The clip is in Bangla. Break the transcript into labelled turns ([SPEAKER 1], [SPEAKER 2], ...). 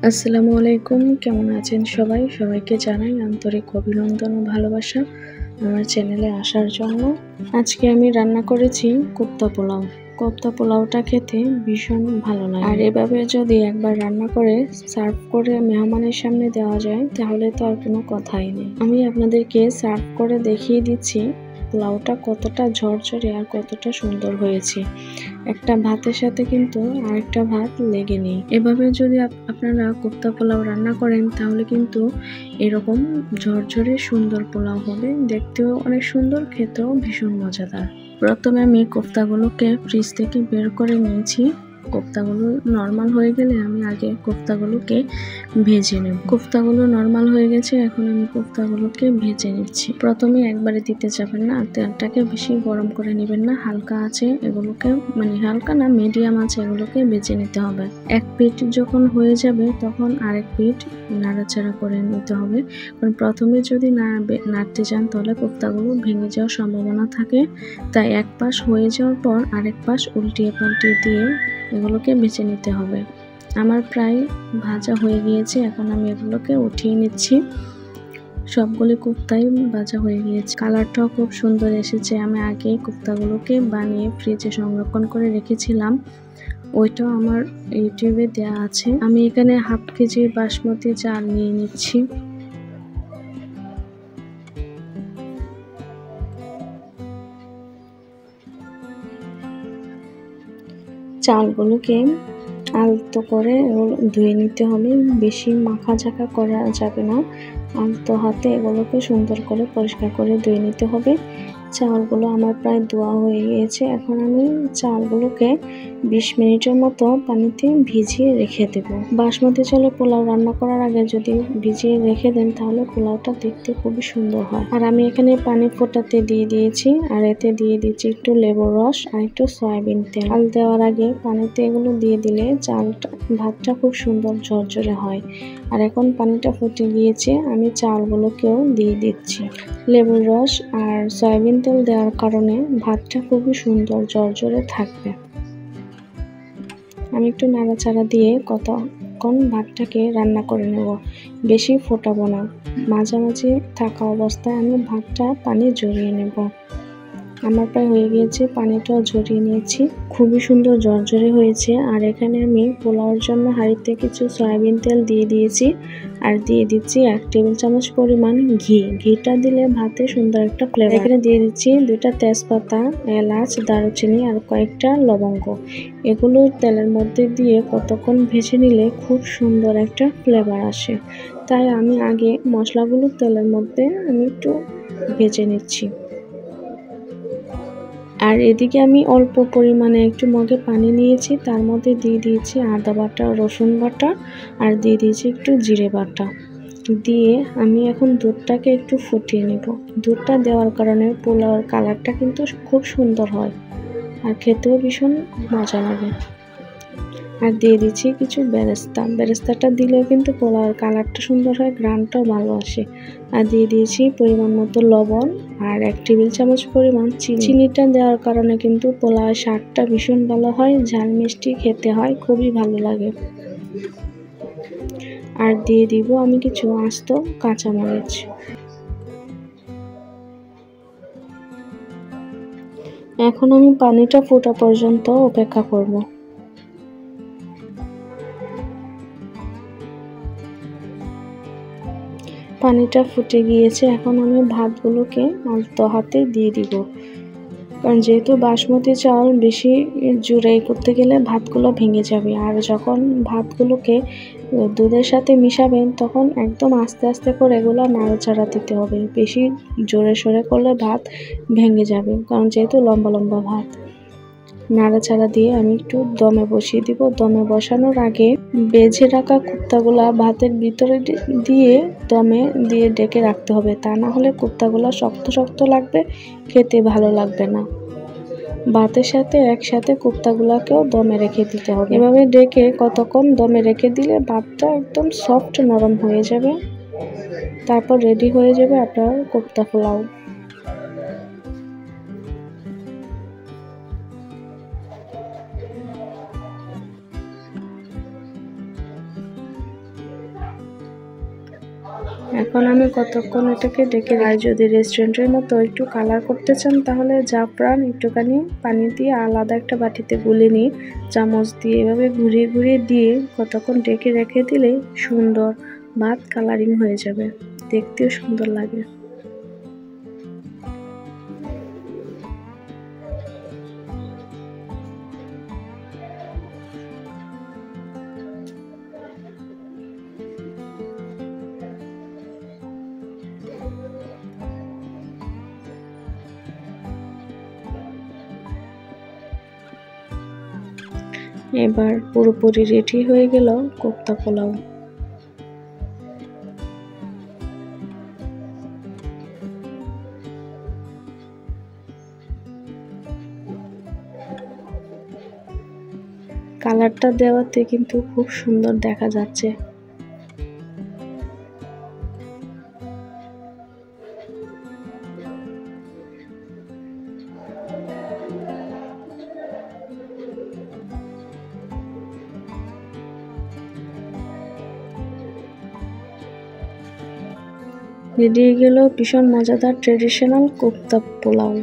[SPEAKER 1] আসসালামু আলাইকুম, কেমন আছেন সবাই? সবাইকে জানাই আন্তরিক অভিনন্দন ও ভালোবাসা আমার চ্যানেলে আসার জন্য। আজকে আমি রান্না করেছি কোপ্তা পোলাও। কোপ্তা পোলাওটা খেতে ভীষণ ভালো লাগে, আর এভাবে যদি একবার রান্না করে সার্ভ করে মেহমানের সামনে দেওয়া যায় তাহলে তো আর কোনো কথাই নেই। আমি আপনাদেরকে সার্ভ করে দেখিয়ে দিচ্ছি পোলাওটা কতটা ঝরঝরে আর কতটা সুন্দর হয়েছে। একটা ভাতের সাথে কিন্তু আরেকটা ভাত লেগে নেই। এভাবে যদি আপনারা কোপ্তা পোলাও রান্না করেন তাহলে কিন্তু এরকম ঝরঝরে সুন্দর পোলাও হবে, দেখতেও অনেক সুন্দর, খেতেও ভীষণ মজাদার। প্রথমে আমি কোপ্তাগুলোকে ফ্রিজ থেকে বের করে নিয়েছি। কোপ্তাগুলো নরমাল হয়ে গেলে আমি আগে কোপ্তাগুলোকে ভেজে নেব। কোপ্তাগুলো নরমাল হয়ে গেছে, এখন আমি কোপ্তাগুলোকে ভেজে নিচ্ছি। প্রথমে একবারে দিতে যাবেন না, তেলটাকে বেশি গরম করে নেবেন না, হালকা আছে এগুলোকে, মানে হালকা না মিডিয়াম আছে এগুলোকে ভেজে নিতে হবে। এক পিঠ যখন হয়ে যাবে তখন আরেক পিঠ নাড়াচাড়া করে নিতে হবে, কারণ প্রথমে যদি নাড়তে যান তাহলে কোপ্তাগুলো ভেঙে যাওয়ার সম্ভাবনা থাকে। তাই এক পাশ হয়ে যাওয়ার পর আরেক পাশ উল্টিয়ে পাল্টিয়ে দিয়ে এগুলোকে ভেজে নিতে হবে। আমার প্রায় ভাজা হয়ে গিয়েছে, এখন আমি এগুলোকে উঠিয়ে নিচ্ছি। সবগুলি কোপ্তাই ভাজা হয়ে গিয়েছে, কালারটাও খুব সুন্দর এসেছে। আমি আগে কোপ্তাগুলোকে বানিয়ে ফ্রিজে সংরক্ষণ করে রেখেছিলাম, ওইটাও আমার ইউটিউবে দেওয়া আছে। আমি এখানে হাফ কেজি বাসমতি চাল নিয়ে নিচ্ছি। চালগুলোকে আলতো করে ধুয়ে নিতে হবে, বেশি মাখা ঝাঁকা করা যাবে না। আলতো হাতে এগুলোকে সুন্দর করে পরিষ্কার করে ধুয়ে নিতে হবে। চালগুলো আমার প্রায় ধোয়া হয়ে গিয়েছে, এখন আমি চালগুলোকে 20 মিনিটের মতো পানিতে ভিজিয়ে রেখে দেব। বাসমতি চালে পোলাও রান্না করার আগে যদি ভিজিয়ে রেখে দেন তাহলে পোলাওটা দেখতে খুবই সুন্দর হয়। আর আমি এখানে পানি ফোটাতে দিয়ে দিয়েছি, আর এতে দিয়ে দিচ্ছি একটু লেবুর রস আর একটু সয়াবিন তেল। চাল দেওয়ার আগে পানিতে এগুলো দিয়ে দিলে ভাতটা খুব সুন্দর ঝরঝরে হয়। আর এখন পানিটা ফুটে গিয়েছে, আমি চালগুলোকেও দিয়ে দিচ্ছি। লেবুর রস আর সয়াবিন তেল দেওয়ার কারণে ভাতটা খুবই সুন্দর ঝরঝরে থাকবে। আমি একটু নাড়াচাড়া দিয়ে কতক্ষণ ভাতটাকে রান্না করে নেব, বেশি ফোটাবো না। মাঝামাঝি থাকা অবস্থায় আমি ভাতটা পানি ঝরিয়ে নেব। আমার প্রায় হয়ে গিয়েছে, পানিটাও ঝরিয়ে নিয়েছি, খুবই সুন্দর ঝরঝরে হয়েছে। আর এখানে আমি পোলাওর জন্য হাঁড়িতে কিছু সয়াবিন তেল দিয়ে দিয়েছি, আর দিয়ে দিচ্ছি 1 টেবিল চামচ পরিমাণ ঘিটা দিলে ভাতে সুন্দর একটা ফ্লেভার। এখানে দিয়ে দিচ্ছি 2টা তেজপাতা, এলাচ, দারুচিনি আর কয়েকটা লবঙ্গ। এগুলো তেলের মধ্যে দিয়ে কতক্ষণ ভেজে নিলে খুব সুন্দর একটা ফ্লেভার আসে, তাই আমি আগে মশলাগুলো তেলের মধ্যে আমি একটু ভেজে নিচ্ছি। আর এদিকে আমি অল্প পরিমাণে একটু মগে পানি নিয়েছি, তার মধ্যে দিয়ে দিয়েছি আদা বাটা, রসুন বাটা আর দিয়ে দিয়েছি একটু জিরে বাটা। দিয়ে আমি এখন দুধটাকে একটু ফুটিয়ে নেব। দুধটা দেওয়ার কারণে পোলাওর কালারটা কিন্তু খুব সুন্দর হয় আর খেতেও ভীষণ মজা লাগে। আর দিয়ে দিচ্ছি কিছু বেরেস্তাটা দিলেও কিন্তু পোলাওর কালারটা সুন্দর হয়, ঘ্রাণটাও ভালো আসে। আর দিয়ে দিয়েছি পরিমাণ মতো লবণ আর 1 টেবিল চামচ পরিমাণ চিনিটা দেওয়ার কারণে কিন্তু পোলাওয়ের স্বাদটা ভীষণ ভালো হয়, ঝাল মিষ্টি খেতে হয়, খুবই ভালো লাগে। আর দিয়ে দিব আমি কিছু আস্ত কাঁচামরিচ। এখন আমি পানিটা ফোটা পর্যন্ত অপেক্ষা করব। পানিটা ফুটে গিয়েছে, এখন আমি ভাতগুলোকে আলতো হাতে দিয়ে দিব, কারণ যেহেতু বাসমতি চাল বেশি জুড়াই করতে গেলে ভাতগুলো ভেঙে যাবে। আর যখন ভাতগুলোকে দুধের সাথে মিশাবেন তখন একদম আস্তে আস্তে করে এগুলো নাড়াচাড়া দিতে হবে, বেশি জোরে সোরে করলে ভাত ভেঙে যাবে, কারণ যেহেতু লম্বা লম্বা ভাত। নাড়াচাড়া দিয়ে আমি একটু দমে বসিয়ে দিব। দমে বসানোর আগে বেজে রাখা কোপ্তাগুলা ভাতের ভিতরে দিয়ে দমে দিয়ে ডেকে রাখতে হবে, তা না হলে কোপ্তাগুলা শক্ত শক্ত লাগবে, খেতে ভালো লাগবে না। ভাতের সাথে একসাথে কোপ্তাগুলাকেও দমে রেখে দিতে হবে। এভাবে ডেকে কতক্ষণ দমে রেখে দিলে ভাতটা একদম সফট নরম হয়ে যাবে, তারপর রেডি হয়ে যাবে আপনার কোপ্তা পোলাও। এখন আমি কতক্ষণ এটাকে ডেকে রাখি। যদি রেস্টুরেন্টের মতো একটু কালার করতে চান তাহলে জাফরান একটুখানি পানি দিয়ে আলাদা একটা বাটিতে গুলে নিয়ে চামচ দিয়ে এভাবে ঘুরিয়ে ঘুরিয়ে দিয়ে কতক্ষণ ডেকে রেখে দিলে সুন্দর ভাত কালারিং হয়ে যাবে, দেখতেও সুন্দর লাগে। এবার পুরোপুরি রেডি হয়ে গেল কোপ্তা পোলাও। কালারটা দেওয়াতে কিন্তু খুব সুন্দর দেখা যাচ্ছে। রেডি হয়ে গেল ভীষণ মজাদার ট্রেডিশনাল কোপ্তা পোলাও।